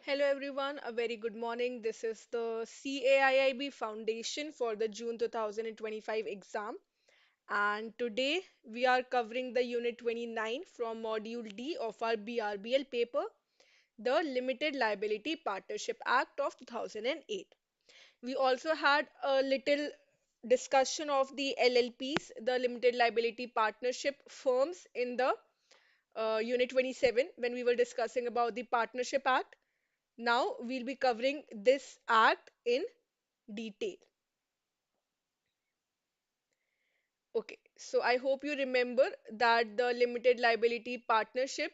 Hello everyone, a very good morning. This is the CAIIB Foundation for the June 2025 exam. And today we are covering the Unit 29 from Module D of our BRBL paper, the Limited Liability Partnership Act of 2008. We also had a little discussion of the LLPs, the Limited Liability Partnership firms in the Unit 27 when we were discussing about the Partnership Act. Now we'll be covering this act in detail. Okay, so I hope you remember that the limited liability partnership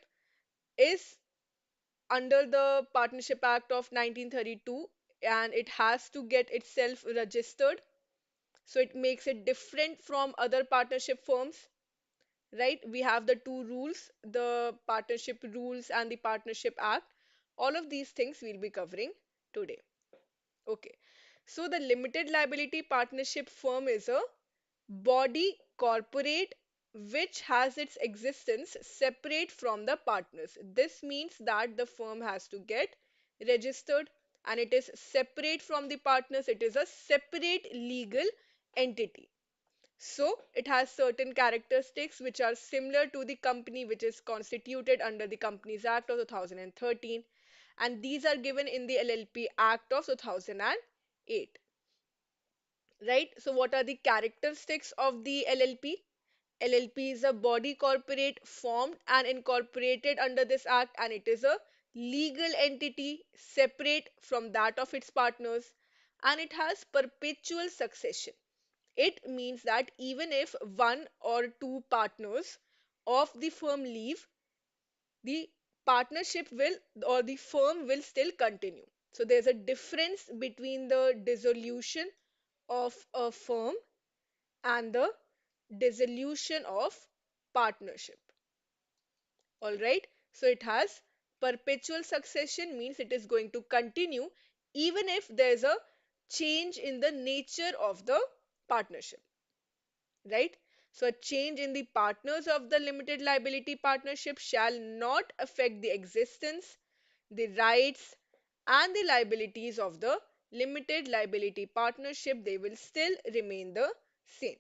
is under the Partnership Act of 1932 and it has to get itself registered. So it makes it different from other partnership firms, right? We have the two rules, the partnership rules and the Partnership Act. All of these things we'll be covering today. Okay. So the limited liability partnership firm is a body corporate which has its existence separate from the partners. This means that the firm has to get registered and it is separate from the partners. It is a separate legal entity. So it has certain characteristics which are similar to the company which is constituted under the Companies Act of 2013, and these are given in the LLP Act of 2008. Right? So what are the characteristics of the LLP? LLP is a body corporate formed and incorporated under this act, and it is a legal entity separate from that of its partners, and it has perpetual succession. It means that even if one or two partners of the firm leave, the partnership will or the firm will still continue. So there's a difference between the dissolution of a firm and the dissolution of partnership. All right. So it has perpetual succession, means it is going to continue even if there's a change in the nature of the partnership, right? So a change in the partners of the limited liability partnership shall not affect the existence, the rights, and the liabilities of the limited liability partnership. They will still remain the same.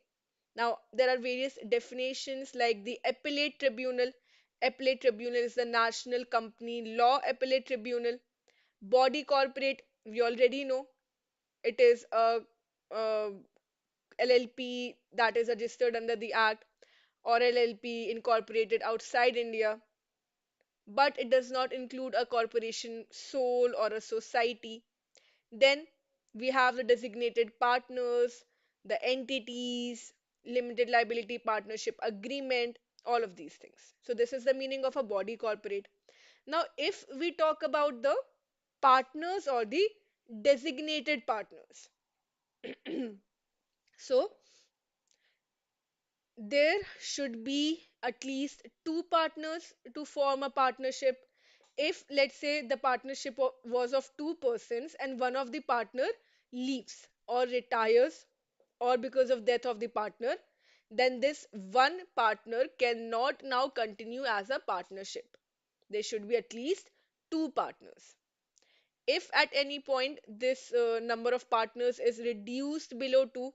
Now, there are various definitions like the appellate tribunal. Appellate tribunal is the National Company Law Appellate Tribunal. Body corporate, we already know it is a LLP that is registered under the Act, or LLP incorporated outside India, but it does not include a corporation sole or a society. Then we have the designated partners, the entities, limited liability partnership agreement, all of these things. So this is the meaning of a body corporate. Now, if we talk about the partners or the designated partners, so there should be at least two partners to form a partnership. If, let's say, the partnership was of two persons and one of the partner leaves or retires or because of death of the partner, then this one partner cannot now continue as a partnership. There should be at least two partners. If at any point this number of partners is reduced below two,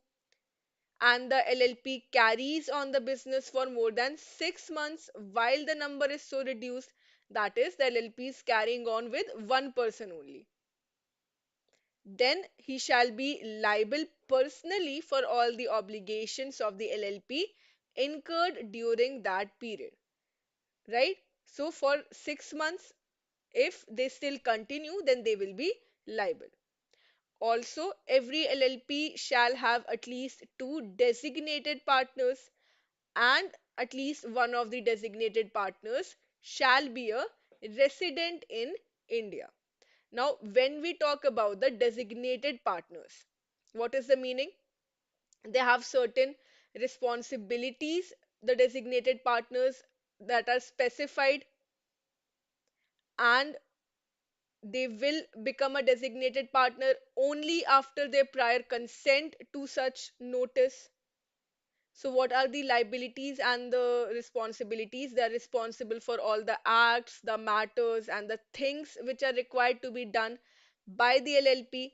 and the LLP carries on the business for more than 6 months while the number is so reduced, that is, the LLP is carrying on with one person only, then he shall be liable personally for all the obligations of the LLP incurred during that period. Right? So, for 6 months, if they still continue, then they will be liable. Also, every LLP shall have at least two designated partners, and at least one of the designated partners shall be a resident in India. Now, when we talk about the designated partners, what is the meaning? They have certain responsibilities, the designated partners, that are specified, and they will become a designated partner only after their prior consent to such notice. So, what are the liabilities and the responsibilities? They are responsible for all the acts, the matters, and the things which are required to be done by the LLP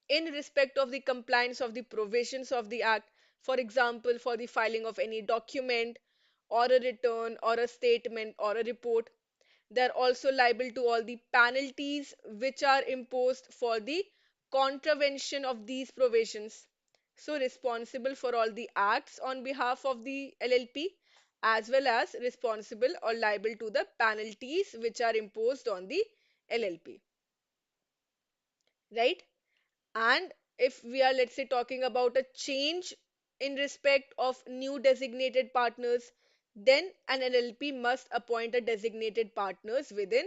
in respect of the compliance of the provisions of the Act. For example, for the filing of any document, or a return, or a statement, or a report. They are also liable to all the penalties which are imposed for the contravention of these provisions. So, responsible for all the acts on behalf of the LLP, as well as responsible or liable to the penalties which are imposed on the LLP, right? And if we are, let's say, talking about a change in respect of new designated partners, then an LLP must appoint a designated partners within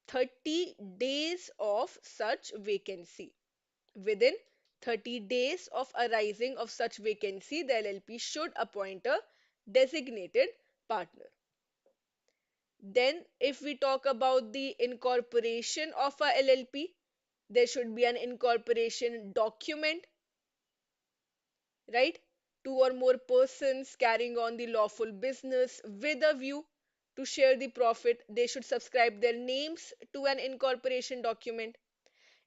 30 days of such vacancy. Within 30 days of arising of such vacancy, the LLP should appoint a designated partner. Then, if we talk about the incorporation of a LLP, there should be an incorporation document, right? Two or more persons carrying on the lawful business with a view to share the profit, they should subscribe their names to an incorporation document.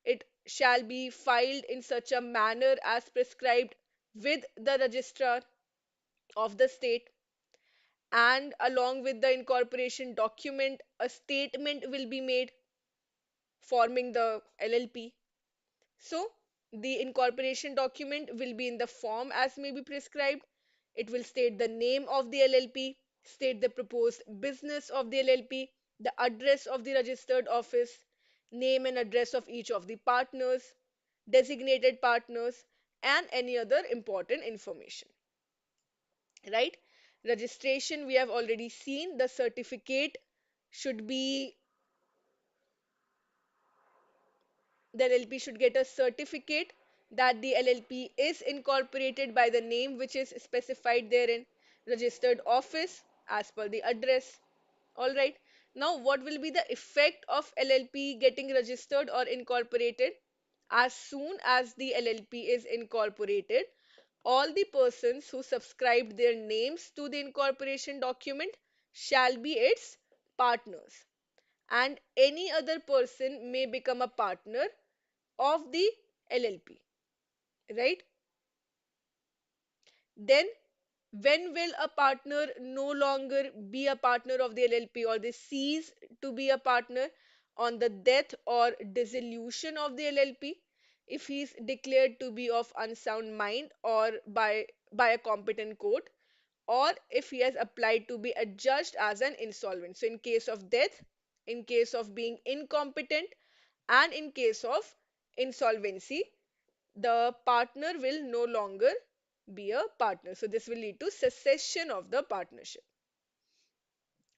It shall be filed in such a manner as prescribed with the registrar of the state, and along with the incorporation document, a statement will be made forming the LLP. So, the incorporation document will be in the form as may be prescribed. It will state the name of the LLP, state the proposed business of the LLP, the address of the registered office, name and address of each of the partners, designated partners, and any other important information. Right? Registration, we have already seen. The certificate should be, the LLP should get a certificate that the LLP is incorporated by the name which is specified therein, registered office as per the address. All right. Now, what will be the effect of LLP getting registered or incorporated? As soon as the LLP is incorporated, all the persons who subscribed their names to the incorporation document shall be its partners, and any other person may become a partner of the LLP, right? Then, when will a partner no longer be a partner of the LLP, or they cease to be a partner? On the death or dissolution of the LLP, if he is declared to be of unsound mind or by a competent court, or if he has applied to be adjudged as an insolvent. So, in case of death, in case of being incompetent, and in case of insolvency, the partner will no longer be a partner. So this will lead to cessation of the partnership.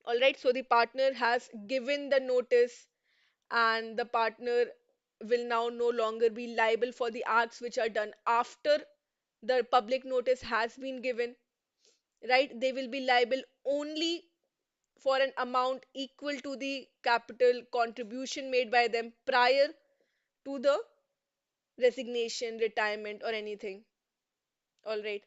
All right. So the partner has given the notice, and the partner will now no longer be liable for the acts which are done after the public notice has been given. Right. They will be liable only for an amount equal to the capital contribution made by them prior to the resignation, retirement, or anything. All right.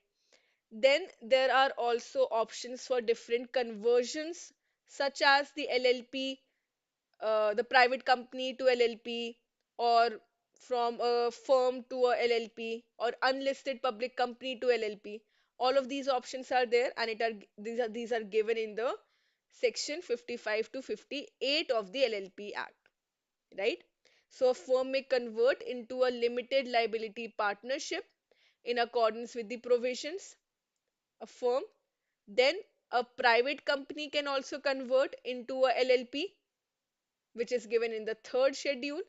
Then there are also options for different conversions, such as the LLP, the private company to LLP, or from a firm to a LLP, or unlisted public company to LLP. All of these options are there, and these are given in the section 55 to 58 of the LLP Act, right? So a firm may convert into a limited liability partnership in accordance with the provisions. A firm, then a private company can also convert into a LLP, which is given in the third schedule,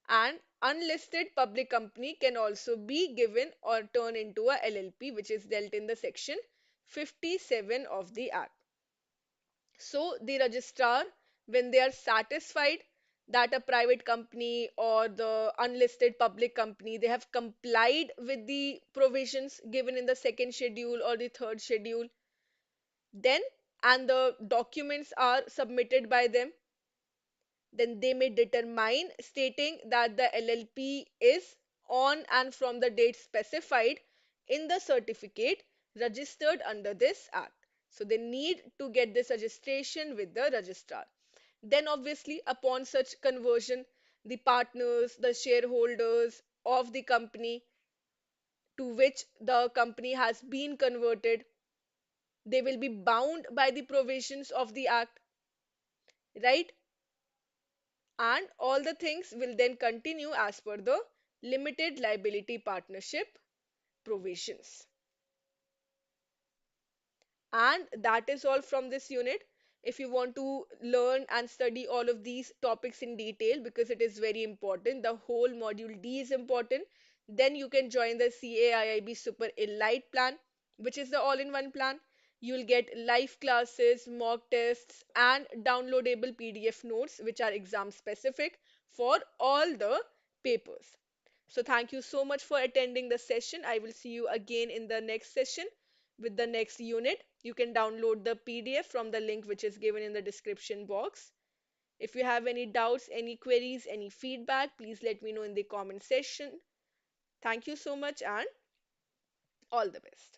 and unlisted public company can also be given or turn into a LLP, which is dealt in the section 57 of the Act. So the registrar, when they are satisfied that a private company or the unlisted public company, they have complied with the provisions given in the second schedule or the third schedule, then, and the documents are submitted by them, then they may determine stating that the LLP is on and from the date specified in the certificate registered under this act. So they need to get this registration with the registrar. Then, obviously, upon such conversion, the partners, the shareholders of the company to which the company has been converted, they will be bound by the provisions of the act, right? And all the things will then continue as per the limited liability partnership provisions. And that is all from this unit. If you want to learn and study all of these topics in detail, because it is very important, the whole module D is important, then you can join the CAIIB Super Elite plan, which is the all-in-one plan. You'll get live classes, mock tests, and downloadable PDF notes, which are exam specific for all the papers. So thank you so much for attending the session. I will see you again in the next session with the next unit. You can download the PDF from the link which is given in the description box. If you have any doubts, any queries, any feedback, please let me know in the comment section. Thank you so much and all the best.